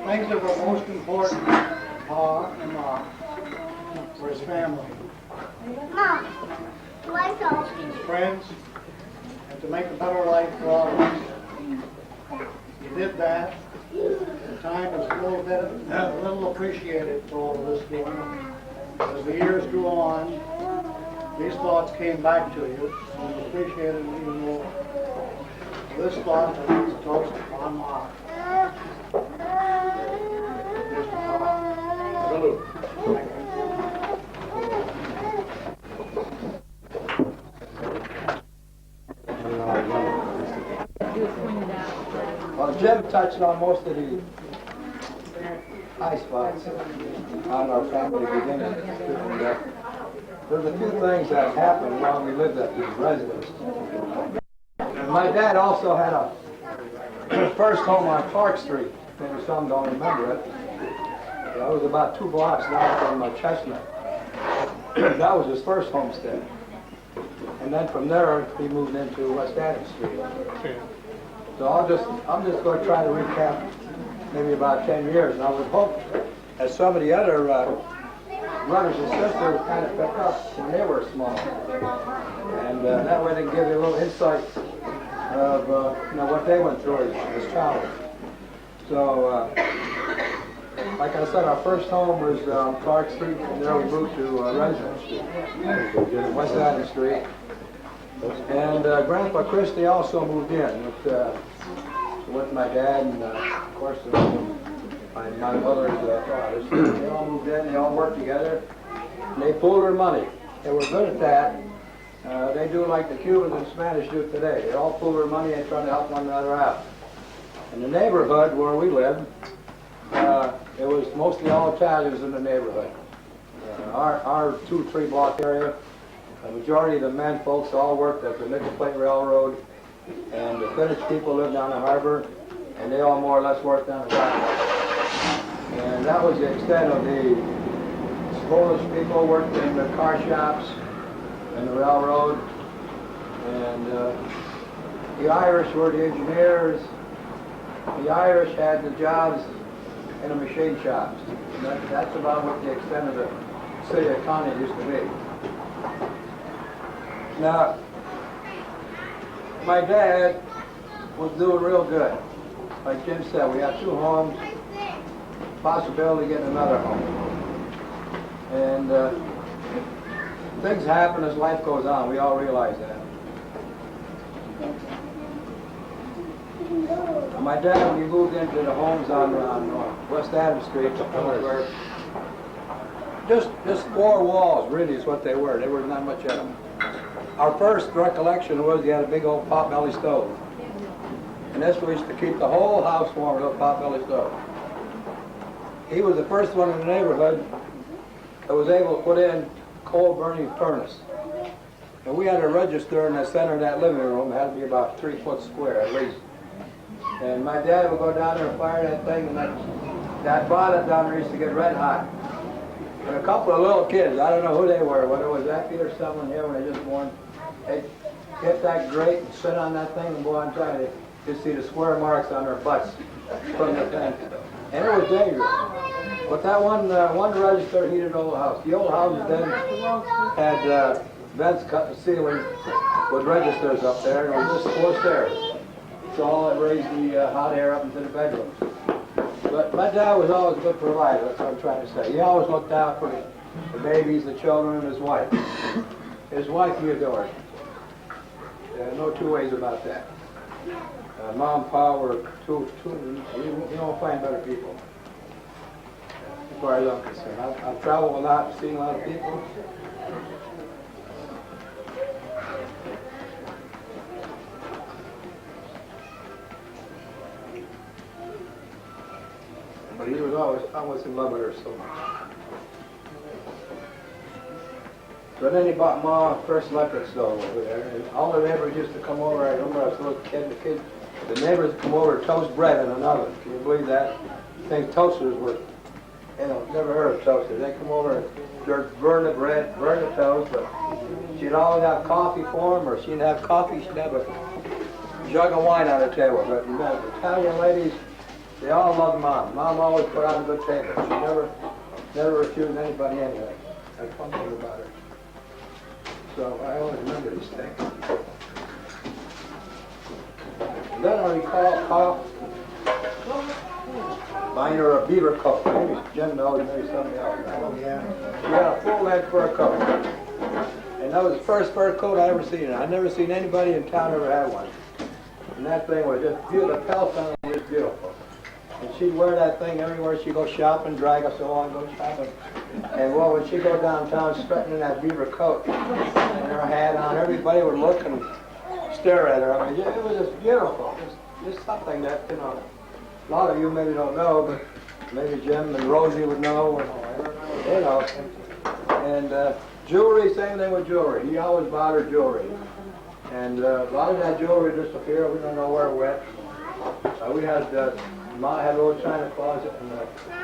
things that were most important to Pa and Ma were his family, his friends, and to make a better life for all of us. He did that. The time was a little appreciated for all of us doing. As the years grew on, these thoughts came back to you, and you appreciated it even more. This thought is a toast on Ma. Here's to Pa. Salute. Thank you. Well, Jim touched on most of the high spots on our family beginning. There's a few things that happened while we lived at these residences. My dad also had a first home on Clark Street. Maybe some don't remember it. That was about 2 blocks down from Chestnut. That was his first homestead. And then from there, he moved into West Adams Street. So I'm just going to try to recap maybe about 10 years. And I would hope that some of the other brothers and sisters kind of pick up when they were small. And that way they can give you a little insight of what they went through as childhood. So, like I said, our first home was on Clark Street, and there we moved to Residence Street, West Adams Street. And Grandpa Christie also moved in with my dad and, of course, my mother's fathers. They all moved in, they all worked together, and they pooled their money. They were good at that. They do like the Cubans and Spanish do today. They all pool their money and try to help one another out. In the neighborhood where we lived, it was mostly all Italians in the neighborhood. Our 2-3 block area, the majority of the men folks all worked at the Nickel Plate Railroad, and the Finnish people lived down the harbor, and they all more or less worked down the dock. And that was the extent of the Polish people worked in the car shops and the railroad, and the Irish were the engineers. The Irish had the jobs in the machine shops. And that's about what the extent of the city economy used to be. Now, my dad was doing real good. Like Jim said, we had 2 homes, possibility of getting another home. And things happen as life goes on. We all realize that. My dad, when he moved into the homes on West Adams Street, were just 4 walls, really, is what they were. There was not much of them. Our first recollection was he had a big old pot-belly stove. And this was to keep the whole house warm with a pot-belly stove. He was the first one in the neighborhood that was able to put in coal-burning furnace. And we had a register in the center of that living room. It had to be about 3 foot square at least. And my dad would go down there and fire that thing, and that bonnet down there used to get red hot. And a couple of little kids, I don't know who they were, whether it was Effie or someone here when they just born, they'd get that grate and sit on that thing, and boy, I'm trying to just see the square marks on their butts from the thing. And it was dangerous. But that one register heated the whole house. The old houses then had vents cut in the ceiling with registers up there, and it was just forced air. So all that raised the hot air up into the bedrooms. But my dad was always a good provider, that's what I'm trying to say. He always looked out for the babies, the children, and his wife. His wife he adored. No 2 ways about that. Mom and Pa were two you don't find better people, as far as I'm concerned. I've traveled a lot and seen a lot of people. But he was always in love with her so much. So then he bought Ma first electric stove over there, and all the neighbors used to come over. I remember I was a little kid, the neighbors would come over to toast bread in an oven. Can you believe that? I think toasters were, never heard of toasters. They come over and burn the bread, burn the toast, but she'd always have coffee for them, or she didn't have coffee, she'd have a jug of wine on the table. But Italian ladies, They all loved Mom. Mom always put on a good table. She never refused anybody anything. That's one thing about her. So I always remember these things. And then I recall buying her a beaver coat. Maybe Jim knows, maybe somebody else. Oh, yeah. She had a full-length fur coat. And that was the first fur coat I ever seen. I'd never seen anybody in town ever have one. And that thing was just beautiful. The pelt on it was just beautiful. And she'd wear that thing everywhere. She'd go shopping, drag us along, go shopping. And well, when she'd go downtown strutting in that beaver coat and her hat on, everybody would look and stare at her. I mean, it was just beautiful. Just something that, you know, a lot of you maybe don't know, but maybe Jim and Rosie would know, you know. And jewelry, same thing with jewelry. He always bought her jewelry. And a lot of that jewelry disappeared. We don't know where it went. We had, Ma had a little china closet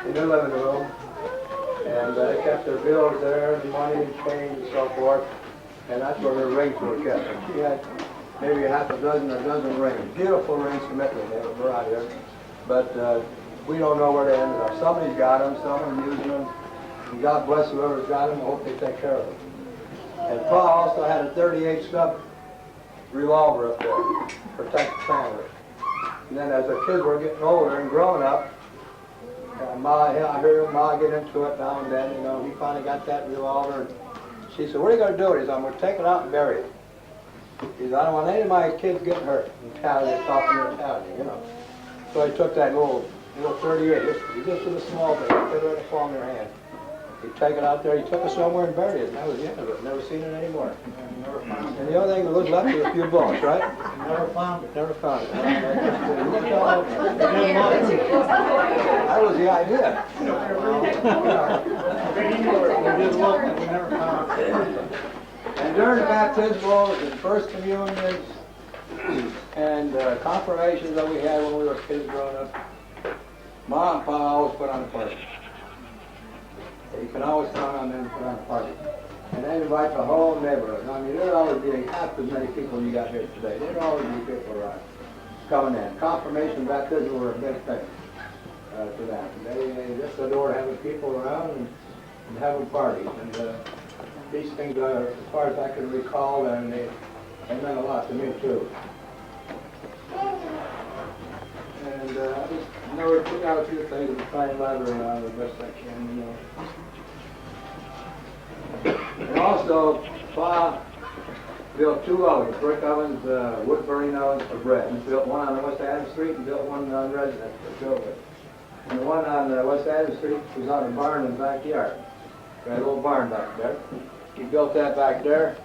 in their living room. And they kept their bills there, and money and change and so forth. And that's where her rings were kept. And she had maybe half a dozen or a dozen rings. Beautiful rings, commitment, they were out here. But we don't know where they ended up. Somebody's got them, someone's using them. And God bless whoever's got them. I hope they take care of them. And Pa also had a 38 stub revolver up there to protect the family. And then as the kids were getting older and growing up, I heard Ma get into it now and then. You know, he finally got that revolver. And she said, "What are you going to do with it?" He said, "I'm going to take it out and bury it." He said, "I don't want any of my kids getting hurt." Italian, talking in Italian, you know. So he took that little 38. Just with a small bit. He put it in the palm of your hand. He'd take it out there. He took it somewhere and buried it. And that was the end of it. Never seen it anymore. Never found it. And the only thing that was left was a few bullets, right? Never found it. Never found it. That was the idea. We did look, but we never found it. And during the baptismals and first communions and confirmations that we had when we were kids growing up, Ma and Pa always put on a party. You can always count on them to put on a party. And they invite the whole neighborhood. I mean, there'd always be half as many people you got here today. There'd always be people around coming in. Confirmation and baptism were a big thing to them. They just adored having people around and having parties. And these things, as far as I can recall, and they meant a lot to me too. And I just know took out a few things and try and elaborate on it as best I can, you know. And also, Pa built two ovens, brick ovens, wood-burning ovens for bread. He built one on West Adams Street and built one on Residence for children. And the one on West Adams Street was on a barn in the backyard. We had a little barn back there. He built that back there,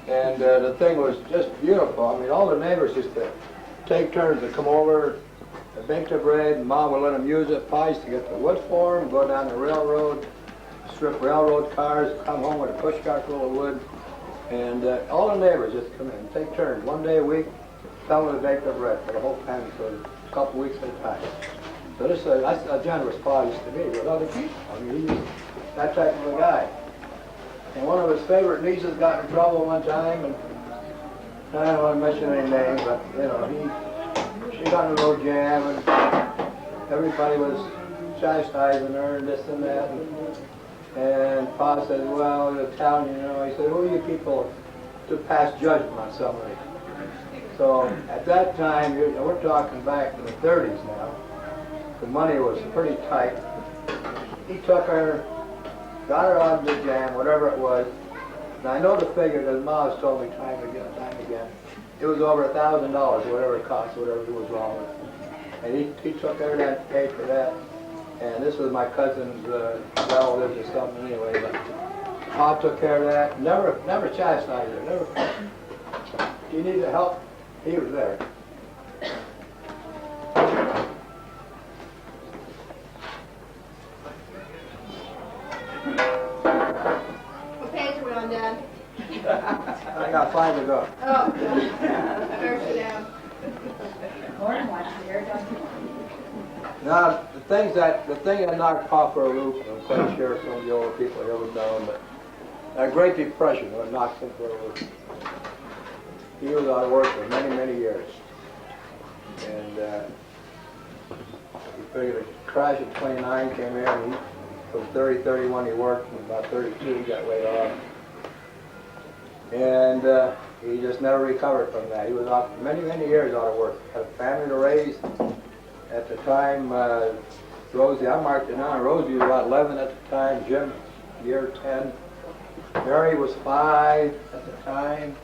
and the thing was just beautiful. I mean, all the neighbors used to take turns to come over, bake the bread, and Mom would let them use it. Pa used to get the wood for them, go down the railroad, strip railroad cars, come home with a pushcart full of wood, and all the neighbors just come in and take turns. One day a week, tell them to bake their bread for the whole family for a couple weeks at a time. So that's a generous Pa used to be with other people. I mean, he was that type of a guy. And one of his favorite nieces got in trouble one time, and I don't want to mention any names, but you know, she got in a little jam, and everybody was chastising her and this and that. And Pa said, "Well, the town, you know," he said, "who are you people to pass judgment on somebody?" So at that time, we're talking back in the 30s now, the money was pretty tight. He took her, got her out of the jam, whatever it was. And I know the figure that Ma has told me time and again. It was over $1,000, whatever it cost, whatever it was wrong with it. And he took her that, paid for that. And this was my cousin's relatives or something anyway. But Pa took care of that. Never chastised her. Never. If you needed help, he was there. What page are we on, Dad? I got 5 to go. Oh, better sit down. Now, the thing that knocked Pa for a loop, I'm quite sure some of the older people here would know, but that Great Depression what knocked him for a loop. He was out of work for many, many years. And He figured a crash at 29, came here, and he was 30, 31 he worked, and about 32 he got laid off. And he just never recovered from that. He was off many, many years out of work. Had a family to raise. At the time, Rosie, I marked it down, Rosie was about 11 at the time, Jim, year 10. Mary was 5 at the time,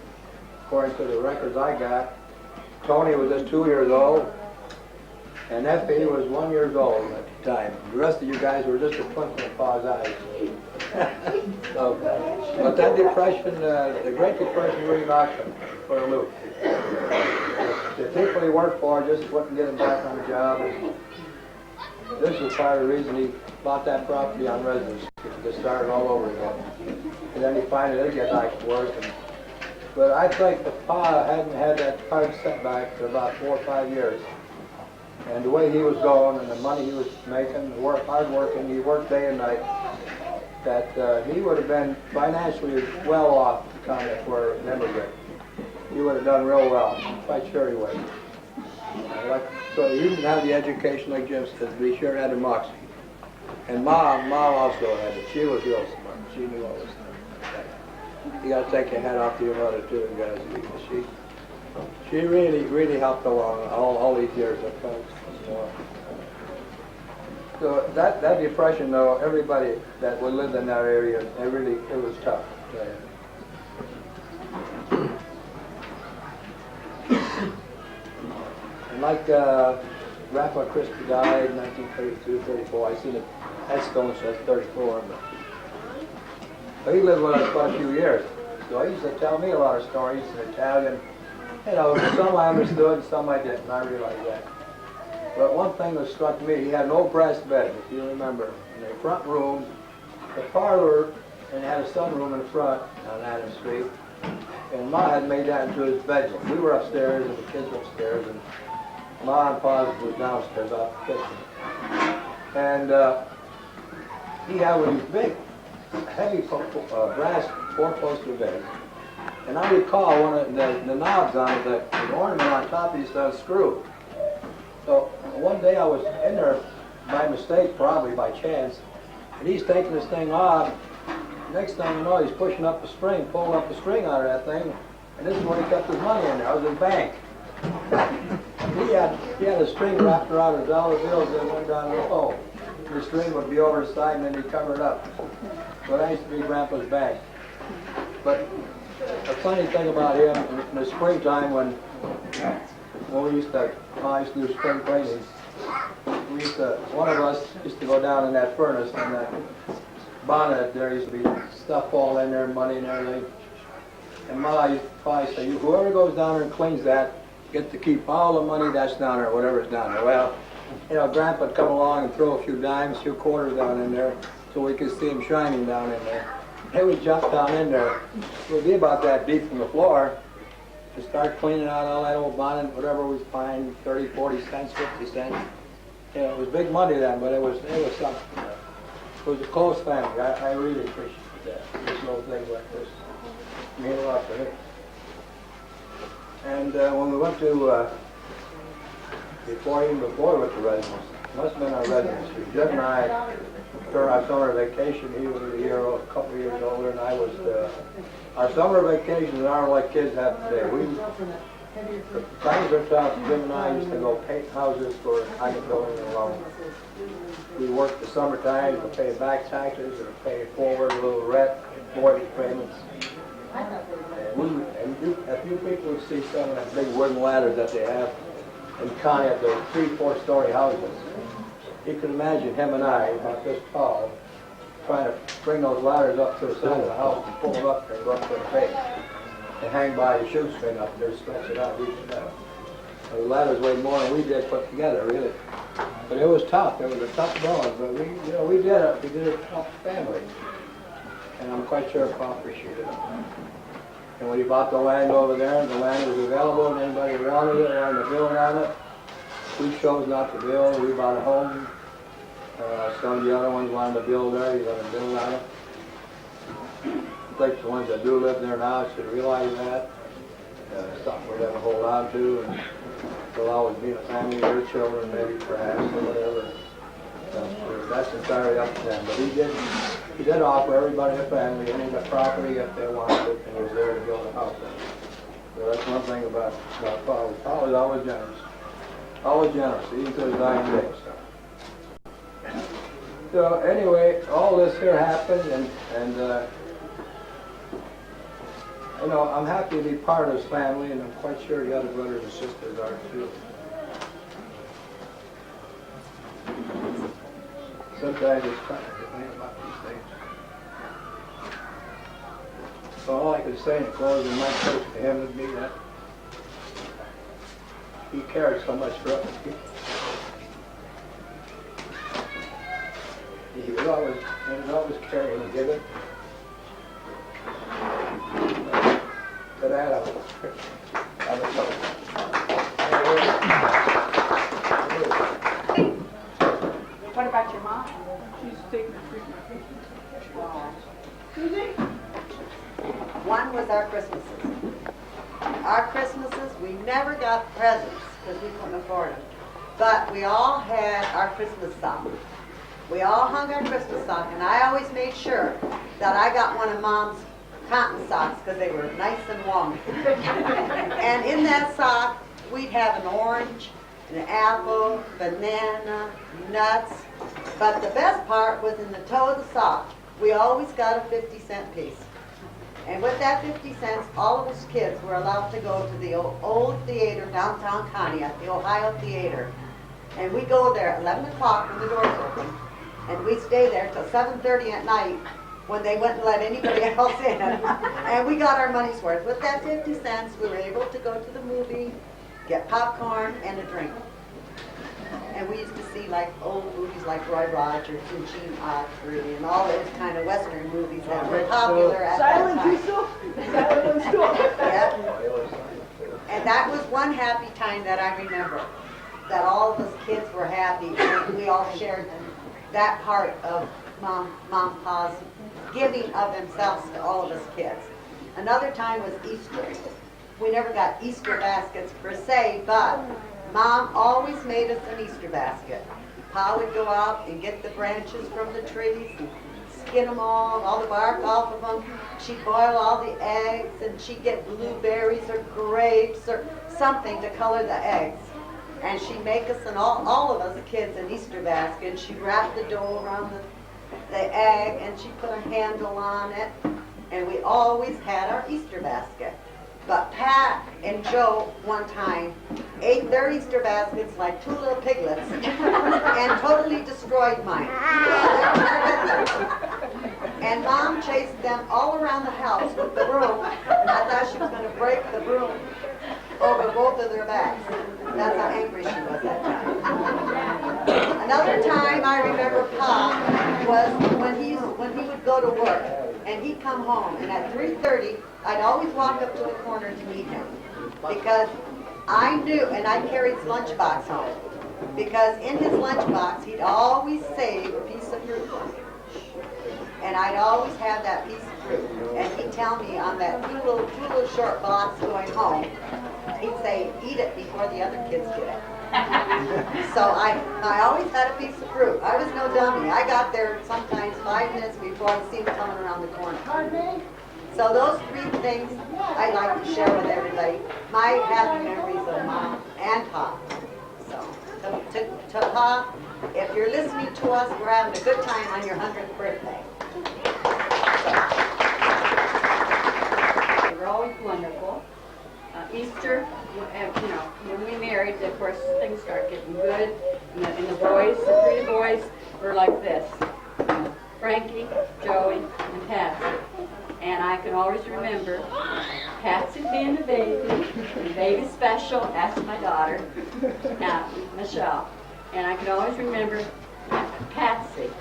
according to the records I got. Tony was just 2 years old. And Effie was 1 year old at the time. The rest of you guys were just a twinkle in Pa's eyes. So, but that depression, the Great Depression really knocked him for a loop. The people he worked for just wouldn't get him back on the job. And this was part of the reason he bought that property on residence, to start it all over again. And then he finally did get back to work. But I think if Pa hadn't had that hard setback for about 4 or 5 years, and the way he was going and the money he was making, hard working, he worked day and night, that he would have been financially well off to come for an immigrant. He would have done real well. I'm quite sure he would. So he didn't have the education like Jim said, but he sure had the moxie. And Ma also had it. She was real smart. She knew all this stuff. You got to take your hat off to your mother too, guys. She really helped along all these years. So that depression, though, everybody that lived in that area, it was tough. And like Grandpa Christie died in 1932, 34. I seen it headstone says 34. But he lived with us quite a few years. So he used to tell me a lot of stories in Italian. You know, some I understood, some I didn't. I realized that. But one thing that struck me, he had an old brass bed, if you remember, in the front room, the parlor, and it had a sunroom in front on Adams Street. And Ma had made that into his bedroom. We were upstairs, and the kids were upstairs, and Ma and Pa was downstairs off the kitchen. And he had one of these big, heavy brass four-poster beds. And I recall one of the knobs on it, the ornament on top used to unscrew. So one day I was in there by mistake, probably by chance, and he's taking this thing off. Next thing you know, he's pushing up the string, pulling up the string out of that thing, and this is where he kept his money in there. I was in the bank. He had a string wrapped around his dollar bills and went down the hole. The string would be over his side and then he'd cover it up. So that used to be Grandpa's bank. But a funny thing about him, in the springtime when we used to do spring cleanings, one of us used to go down in that furnace and that bonnet there used to be stuff all in there, money and everything. And Ma used to probably say, whoever goes down there and cleans that, get to keep all the money that's down there, whatever's down there. Well, you know, Grandpa'd come along and throw a few dimes, a few quarters down in there so we could see him shining down in there. Then we'd jump down in there. It would be about that deep from the floor to start cleaning out all that old bonnet, whatever we find, 30, 40 cents, 50 cents. You know, it was big money then, but it was something. It was a close family. I really appreciate that. Just little things like this mean a lot to me. And when we went to, before we went to residence, it must have been our residence. Jim and I, during our summer vacation, he was a couple of years older, and I was, our summer vacations aren't like kids have today. The times are tough. Jim and I used to go paint houses for Ivy Building and alone. We worked the summertime to pay back taxes or pay forward a little rent, mortgage payments. And if you people see some of the big wooden ladders that they have in Connie at the 3-4 story houses, you can imagine him and I, about this tall, trying to bring those ladders up to the side of the house and pull them up and go up to the base and hang by the shoestring up there, stretch it out, reach it out. So the ladders weighed more than we did put together, really. But it was tough. It was a tough going. But we did it. We did it tough family. And I'm quite sure Pa appreciated it. And when he bought the land over there, and the land was available, and anybody around it wanted to build on it, we chose not to build. We bought a home. Some of the other ones wanted to build there. You let them build on it. I think the ones that do live there now should realize that. something we're going to hold on to, and we'll always be in a family, your children maybe perhaps, or whatever. That's entirely up to them. But he did offer everybody in the family any property if they wanted it, and was there to build a house in. So that's one thing about Paul. Paul was always generous. Always generous, even to his dying days. So anyway, all this here happened, and you know, I'm happy to be part of his family, and I'm quite sure the other brothers and sisters are too. Sometimes it's kind of to think about these things. So all I could say in closing my praise to him would be that he cared so much for other people. He was always caring and giving. To that I was told. What about your mom? She's taking the treatment. One was our Christmases. Our Christmases, we never got presents because we couldn't afford them. But we all had our Christmas sock. We all hung our Christmas sock, and I always made sure that I got one of Mom's cotton socks because they were nice and warm. And in that sock, we'd have an orange, an apple, banana, nuts. But the best part was in the toe of the sock. We always got a 50-cent piece. And with that 50 cents, all of us kids were allowed to go to the old theater downtown Conneaut, the Ohio Theater. And we go there at 11 o'clock when the doors open. And we stay there till 7:30 at night when they wouldn't let anybody else in. And we got our money's worth. With that 50 cents, we were able to go to the movie, get popcorn and a drink. And we used to see like old movies like Roy Rogers and Gene Autry and all those kind of Western movies that were popular at that Silent time. Whistle? Silent Whistle? Yeah. And that was one happy time that I remember, that all of us kids were happy and we all shared that part of Mom and Pa's giving of themselves to all of us kids. Another time was Easter. We never got Easter baskets per se, but Mom always made us an Easter basket. Pa would go out and get the branches from the trees and skin them all the bark off of them. She'd boil all the eggs, and she'd get blueberries or grapes or something to color the eggs. And she'd make us, and all of us kids, an Easter basket. And she'd wrap the dough around the egg, and she'd put a handle on it. And we always had our Easter basket. But Pat and Joe, one time, ate their Easter baskets like two little piglets and totally destroyed mine. And Mom chased them all around the house with the broom. I thought she was going to break the broom over both of their backs. That's how angry she was that time. Another time I remember Pa was when he would go to work and he'd come home, and at 3:30 I'd always walk up to the corner to meet him because I knew, and I carried his lunchbox home because in his lunchbox he'd always save a piece of fruit for me. And I'd always have that piece of fruit. And he'd tell me on that two little short box going home, he'd say, eat it before the other kids get it. So I always had a piece of fruit. I was no dummy. I got there sometimes 5 minutes before I seen him coming around the corner. So those 3 things I'd like to share with everybody. My happy memories of Mom and Pa. So to Pa, if you're listening to us, we're having a good time on your 100th birthday. They were always wonderful. Easter, when we married, of course, things started getting good. And the boys, the 3 boys, were like this. Frankie, Joey, and Patsy. And I can always remember Patsy being the baby special, that's my daughter, now Michelle. And I can always remember Patsy,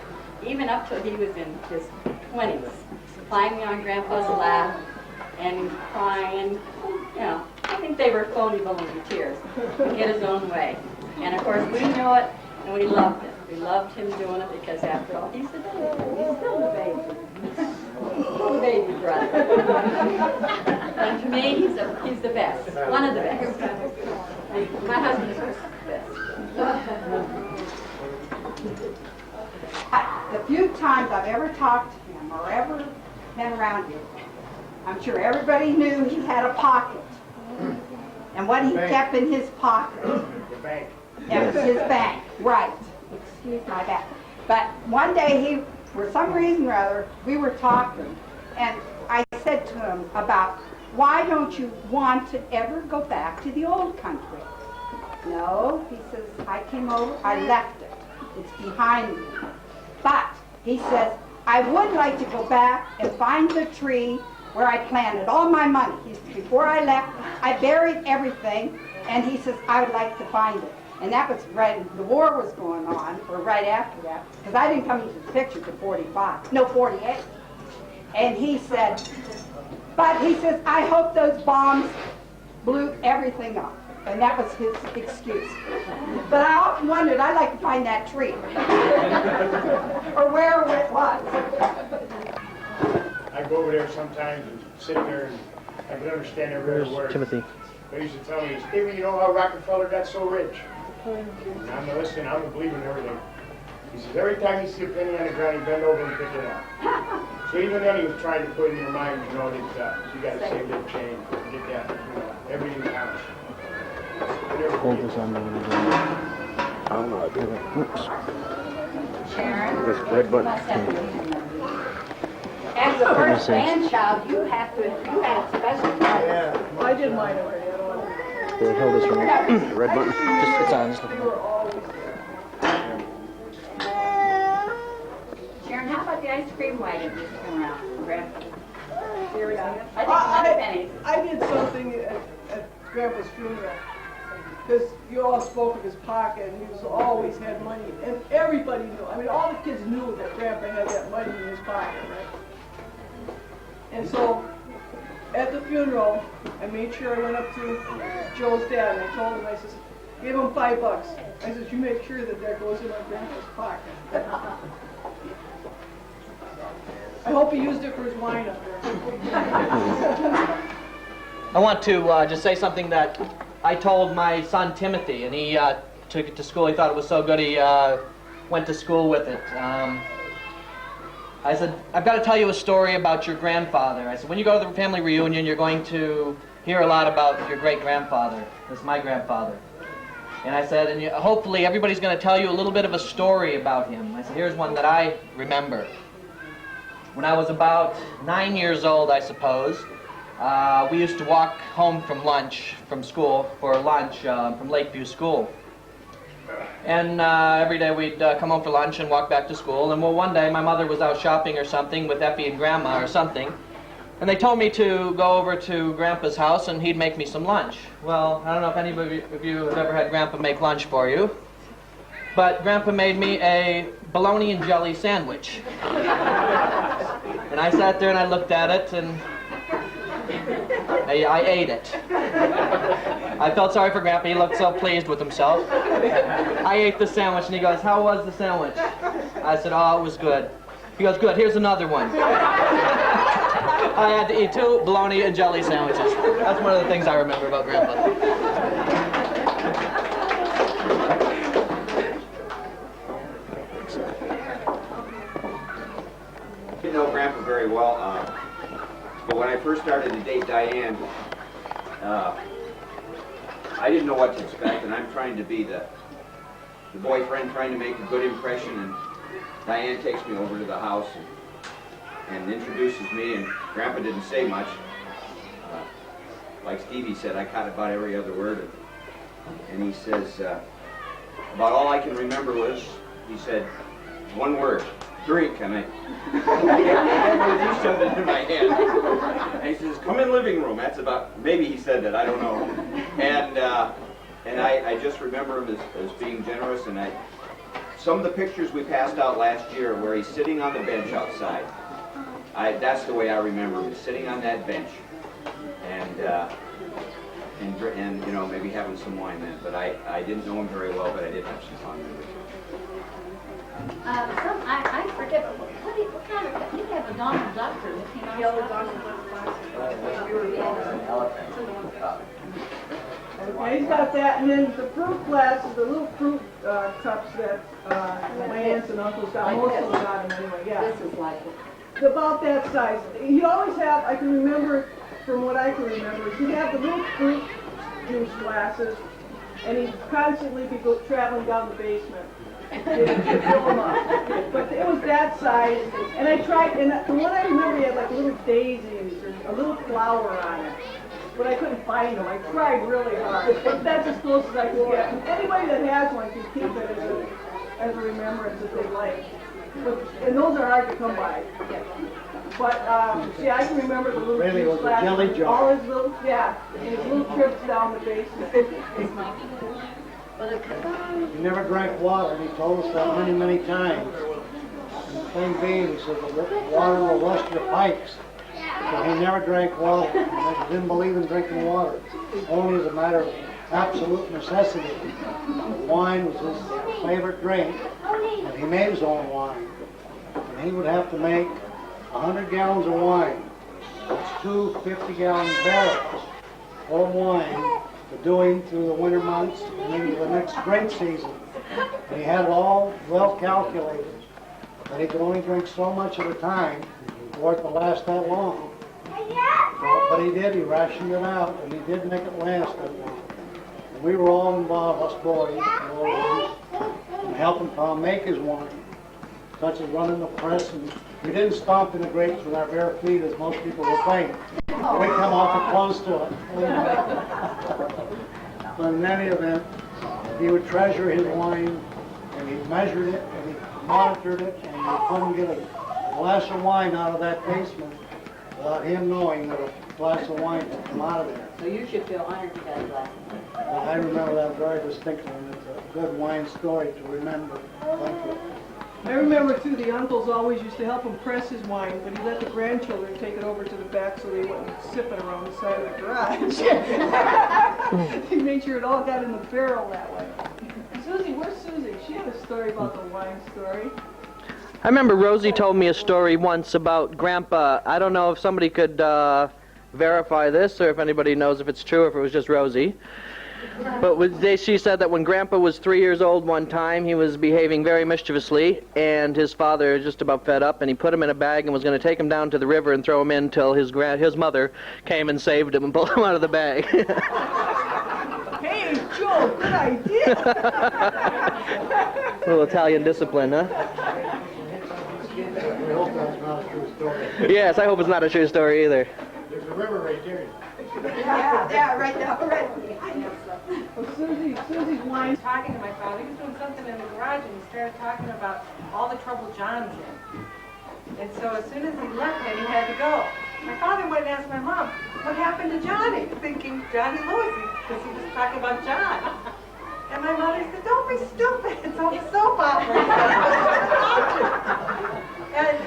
even up till he was in his 20s, climbing on Grandpa's lap and crying. I think they were phony volunteers to get his own way. And of course we know it, and we loved it. We loved him doing it because after all, he's the baby. He's still the baby. The baby brother. And to me, he's the best. One of the best. My husband is the best. The few times I've ever talked to him or ever been around him, I'm sure everybody knew he had a pocket. And what he kept in his pocket. The bank. It was his bank, right. Excuse my bad. But one day for some reason or other, we were talking, and I said to him about, why don't you want to ever go back to the old country? No, he says, I came over, I left it. It's behind me. But, he says, I would like to go back and find the tree where I planted all my money. Before I left, I buried everything, and he says, I would like to find it. And that was right, the war was going on, or right after that, because I didn't come into the picture till 48. And he said, but he says, I hope those bombs blew everything up. And that was his excuse. But I often wondered, I'd like to find that tree. Or where it was. I go over there sometimes and sit there and I can understand every word. Timothy. But he used to tell me, Stephen, you know how Rockefeller got so rich? And I'm listening, I'm believing everything. He says, every time you see a penny on the ground, you bend over and pick it up. So even then he was trying to put in your mind, you know, that you got to save that change, get that, you know, everything counts. Hold this on me. I'm not doing it. Sharon, This red button. as the first grandchild, you have special. Yeah. I did mine already. I don't want to. Here, hold this for me. The red button. Just, it's on. Just look at You it. were always there. Sharon, how about the ice cream wagon just come around? Grandpa? Yeah. I think one penny. I did something at Grandpa's funeral. Because you all spoke of his pocket, and he was always had money, and everybody knew. I mean, all the kids knew that Grandpa had that money in his pocket, right? And so, at the funeral, I made sure I went up to Joe's dad, and I told him, I says, give him $5. I says, you make sure that goes in my Grandpa's pocket. I hope he used it for his wine up there. I want to just say something that I told my son Timothy, and he took it to school. He thought it was so good he went to school with it. I said, I've got to tell you a story about your grandfather. I said, when you go to the family reunion, you're going to hear a lot about your great-grandfather. That's my grandfather. And I said, and hopefully everybody's going to tell you a little bit of a story about him. I said, here's one that I remember. When I was about 9 years old, I suppose, we used to walk home from lunch, from school, for lunch from Lakeview School. And every day we'd come home for lunch and walk back to school. And well, one day my mother was out shopping or something with Effie and Grandma or something. And they told me to go over to Grandpa's house and he'd make me some lunch. Well, I don't know if anybody of you have ever had Grandpa make lunch for you. But Grandpa made me a bologna and jelly sandwich. And I sat there and I looked at it and I ate it. I felt sorry for Grandpa. He looked so pleased with himself. I ate the sandwich and he goes, how was the sandwich? I said, oh, it was good. He goes, good, here's another one. I had to eat 2 bologna and jelly sandwiches. That's one of the things I remember about Grandpa. I didn't know Grandpa very well, but when I first started to date Diane, I didn't know what to expect, and I'm trying to be the boyfriend, trying to make a good impression, and Diane takes me over to the house and introduces me, and Grandpa didn't say much. Like Stevie said, I caught about every other word, and he says, about all I can remember was, he said, one word, drink, and I shoved it in my hand. And he says, come in living room. That's about, maybe he said that, I don't know. And I just remember him as being generous, and some of the pictures we passed out last year where he's sitting on the bench outside, that's the way I remember him, sitting on that bench, and you know, maybe having some wine then. But I didn't know him very well, but I did have some fun with him. I forget, what kind of, I think they have a Donald Duck or Mickey Mouse. Yellow Donald Duck. Okay, he's got that, and then the fruit glasses, the little fruit cups that my aunts and uncles got, most of them got them anyway, yeah. This is like it. It's about that size. He always have, I can remember, from what I can remember, he'd have the little fruit juice glasses, and he'd constantly be traveling down the basement to fill them up. But it was that size, and I tried, and from what I remember, he had like little daisies or a little flower on it. But I couldn't find them. I tried really hard. But that's as close as I could get. And anybody that has one can keep it as a remembrance that they like. And those are hard to come by. But see, I can remember the little Really, it was a glasses, jelly jar. all his little, yeah, and his little trips down the basement. He never drank water, and he told us that many, many times. And the thing being, he said, the water will rust your pipes. So he never drank water. He didn't believe in drinking water, only as a matter of absolute necessity. Wine was his favorite drink, and he made his own wine. And he would have to make 100 gallons of wine. That's two 50-gallon barrels full of wine to do him through the winter months and into the next grape season. And he had it all well calculated, but he could only drink so much at a time for it to last that long. But he did, he rationed it out, and he did make it last that long. And we were all involved, us boys, in helping Tom make his wine, such as running the press, and we didn't stomp in the grapes with our bare feet as most people would think. We come awful close to it. But in any event, he would treasure his wine, and he measured it, and he monitored it, and you couldn't get a glass of wine out of that basement without him knowing that a glass of wine had come out of there. So you should feel honored you got a glass. Well, I remember that very distinctly, and it's a good wine story to remember. Thank you. I remember, too, the uncles always used to help him press his wine, but he let the grandchildren take it over to the back so they wouldn't sip it around the side of the garage. He made sure it all got in the barrel that way. Susie, where's Susie? She had a story about the wine story. I remember Rosie told me a story once about Grandpa. I don't know if somebody could verify this or if anybody knows if it's true or if it was just Rosie. But she said that when Grandpa was 3 years old one time, he was behaving very mischievously, and his father just about fed up, and he put him in a bag and was going to take him down to the river and throw him in till his mother came and saved him and pulled him out of the bag. Hey, Joe, good idea. A little Italian discipline, huh? We hope that's not a true story. Yes, I hope it's not a true story either. There's a river right there. Yeah, right now, right. Well, Susie's wine. Talking to my father, he was doing something in the garage and he started talking about all the trouble John's in. And so as soon as he left it, he had to go. My father went and asked my mom, what happened to Johnny? Thinking Johnny Lewis, because he was talking about John. And my mother said, don't be stupid, it's on the soap opera. And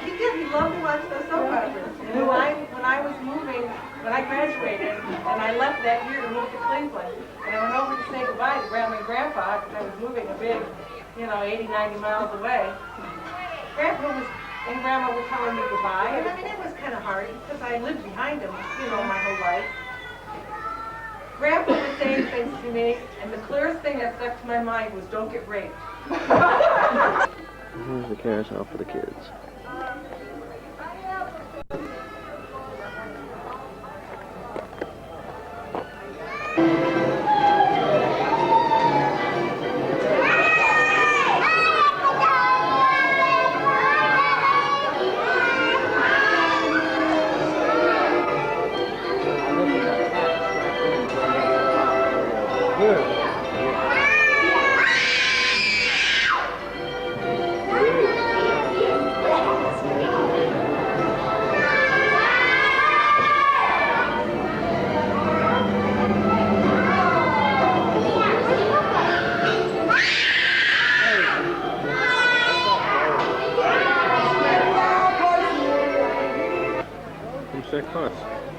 he did, he loved to watch those soap operas. And when I was moving, when I graduated, and I left that year to move to Cleveland, and I went over to say goodbye to Grandma and Grandpa, because I was moving a big, 80, 90 miles away. Grandpa and Grandma were telling me goodbye, and I mean, it was kind of hard, because I lived behind them, my whole life. Grandpa was saying things to me, and the clearest thing that stuck to my mind was, don't get raped. Here's the carousel for the kids.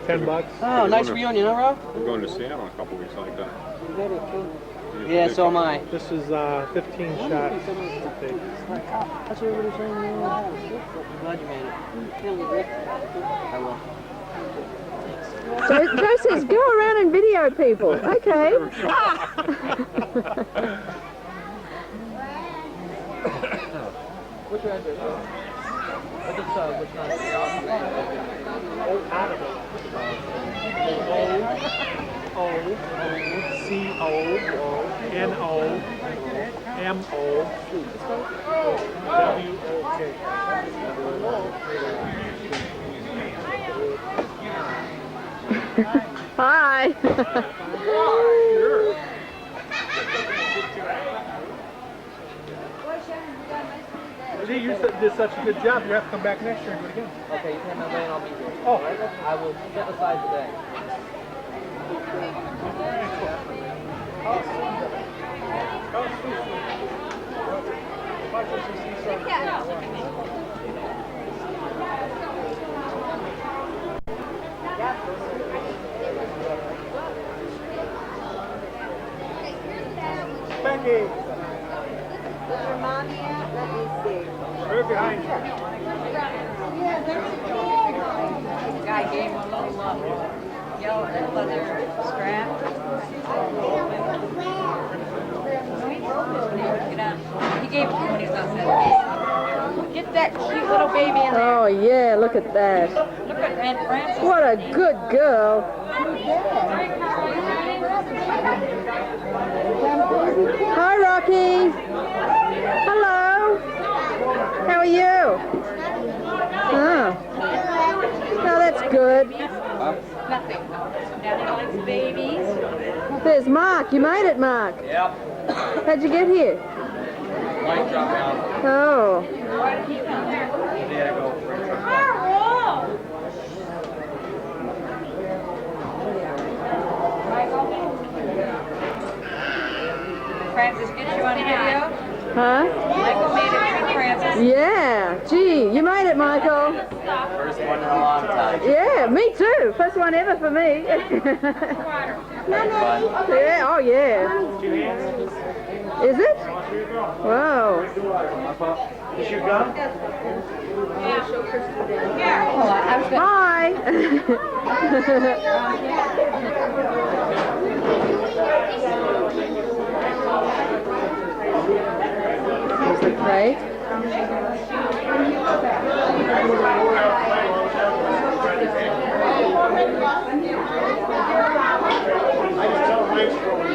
$10. Oh, nice reunion, huh, Rob? We're going to Seattle in a couple weeks like that. Very cool. Yeah, so am I. This is 15 shots. That's what everybody's saying. I'm glad you made it. I will. So Joe says, go around and video people. Okay. What's your address? Which one? Hi. Gee, you did such a good job. You have to come back next year and do it again. Okay, you pay my way and I'll be here. Oh. I will set aside today. Becky, Where's your mommy at? Let me see. right behind you. Guy gave him a little yellow leather strap. He gave it to him when he was outside. Get that cute little baby in there. Oh, yeah, look at that. Look at Aunt Frances. What a good girl. Hi, Rocky. Hello. How are you? Oh. Oh, that's good. Nothing. Daddy likes babies. There's Mark. You made it, Mark. Yep. How'd you get here? Light drop out. Oh. Why did he come here? They had to go for a truck. Francis, get you on video? Huh? Michael made it for Francis. Yeah. Gee, you made it, Michael. First one in a long time. Yeah, me too. First one ever for me. Yeah, oh yeah. Is it? Whoa. Is your gun? Hi. Here's the crate. I just tell him nice story.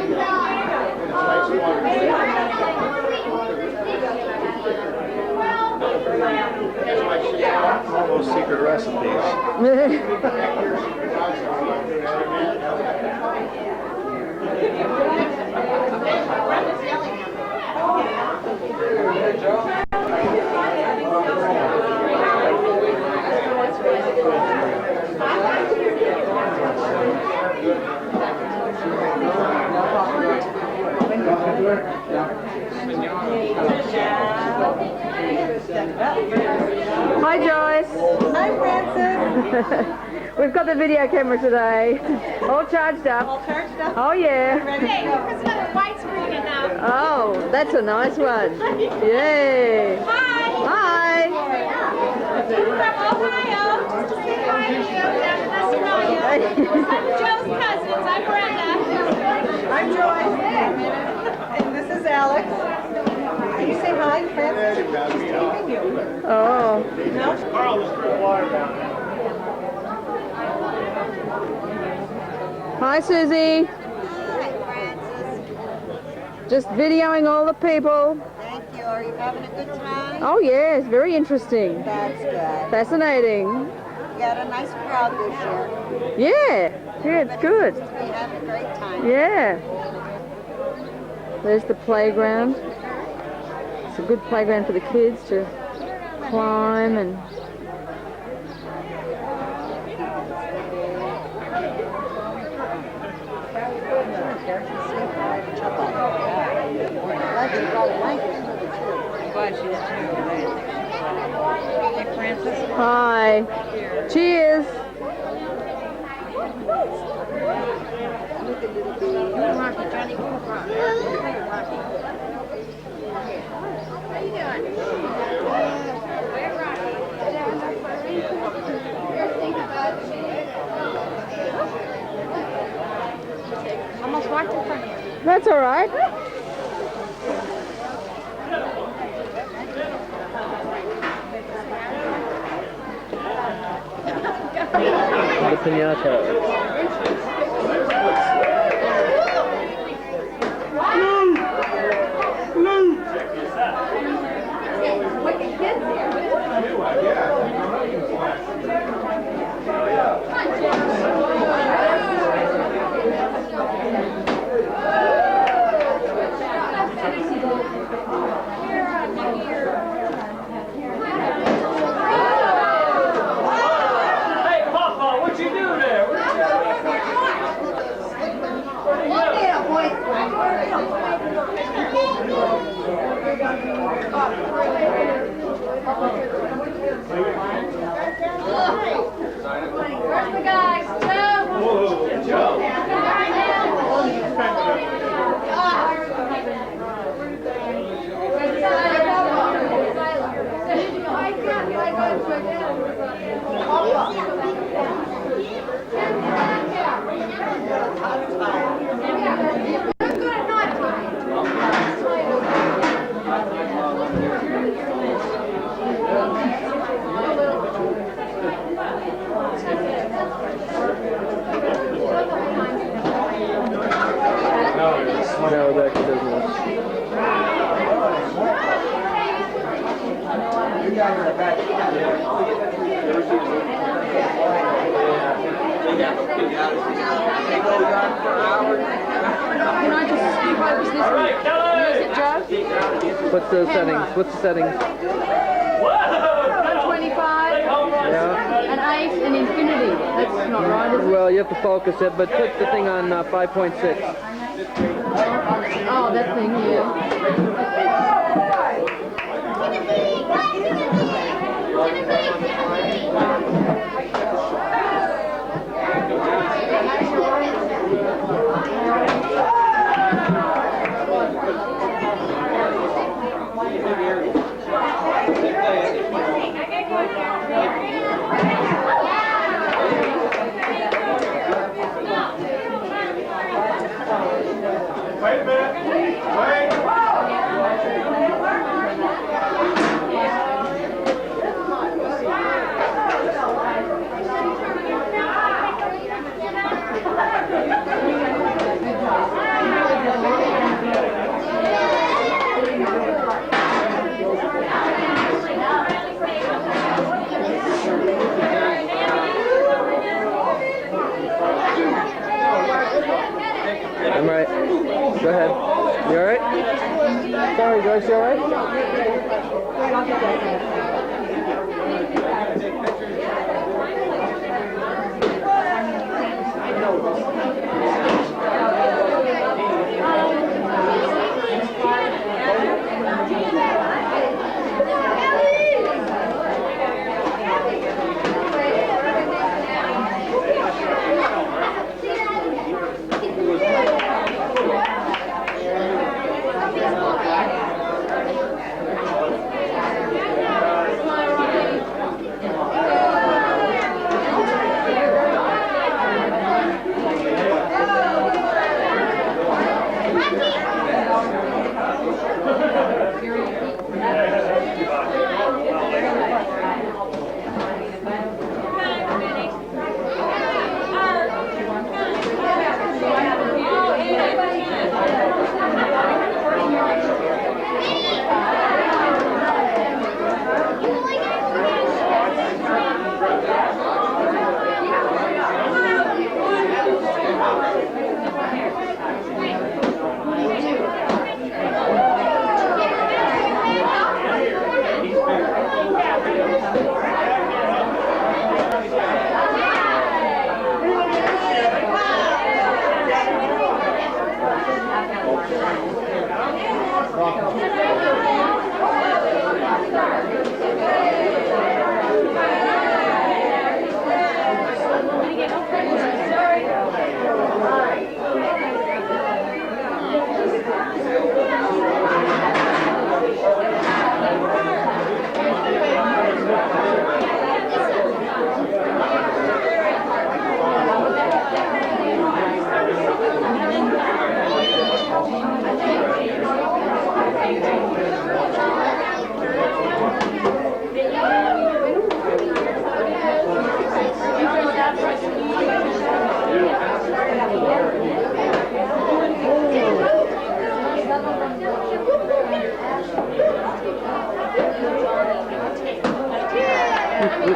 All those secret recipes. Hi, Joyce. Hi, Francis. We've got the video camera today. All charged up. All charged up? Oh, yeah. Hey, because we have a widescreen in now. Oh, that's a nice one. Yay. Hi. Hi. From Ohio. Just to say hi to you down in Australia. I'm Joe's cousins. I'm Brenda. I'm Joyce. And this is Alex. Can you say hi to Francis? She's taping you. Oh. No? Carl, just drink water down there. Hi, Susie. Hi, Francis. Just videoing all the people. Thank you. Are you having a good time? Oh, yes. Very interesting. That's good. Fascinating. You got a nice crowd this year. Yeah. Yeah, it's good. We have a great time. Yeah. There's the playground. It's a good playground for the kids to climb and... I'm glad she did too. Hey, Francis. Hi. Cheers. Almost walked in front of you. That's all right. The pinata. Hey, Papa, what you do there? Where's the guys? No, that business. You guys are back. Can I just skip over this music, Joe? What's the settings? What's the settings? 25, Yeah. an 8, and infinity. That's not right, is it? Well, you have to focus it, but put the thing on 5.6. Oh, that thing, yeah. Wait a minute. Wait. Tony.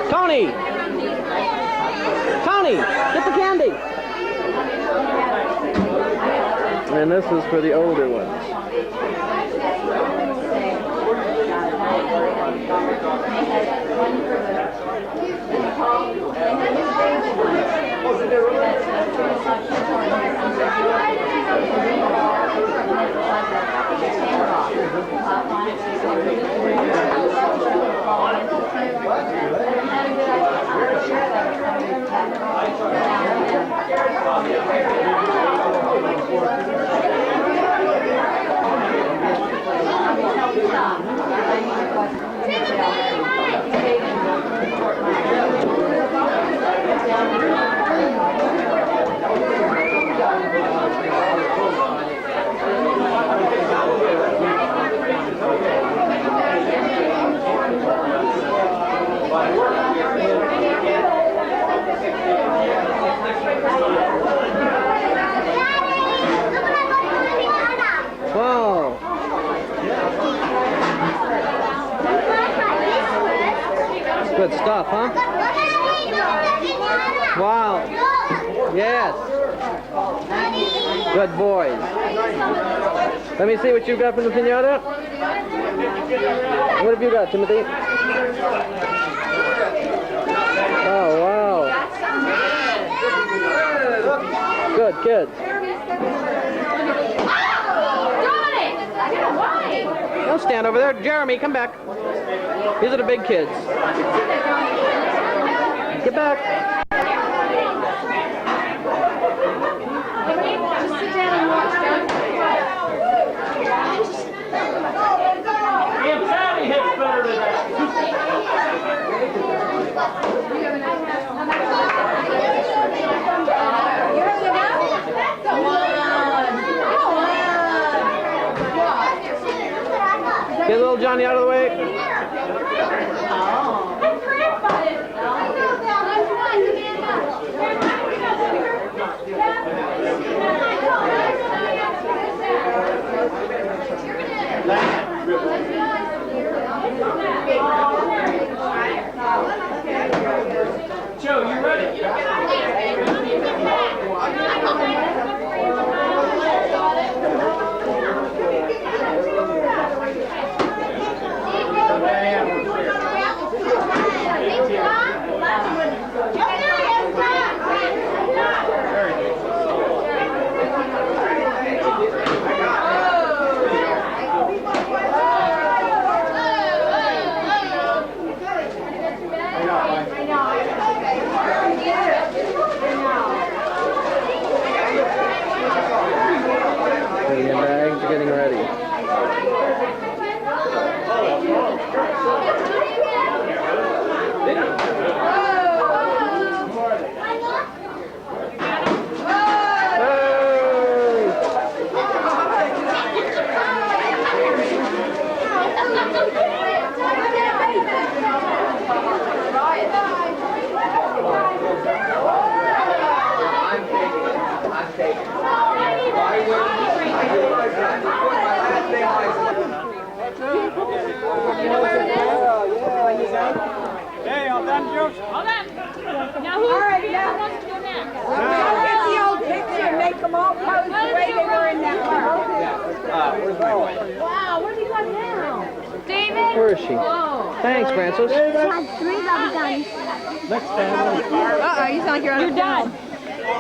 Tony! Tony! Get the candy! And this is for the older ones. Wow. Good stuff, huh? Wow. Yes. Good boys. Let me see what you've got from the pinata. What have you got, Timothy? Oh, wow. Good, kids. Don't stand over there. Jeremy, come back. These are the big kids. Get back. Just sit down and watch, Damn, Patty hits better than that. Get little Johnny out of the way. Joe, you ready? Hey, all done, Joe? All done. Now who wants to go next? Go get the old picture and make them all pose the way they were in that world. Where's my wife? Wow, where's he going now? David? Where is she? Whoa. Thanks, Francis. Three rubber guns. Next time. Uh-oh, you sound like you're on You're done.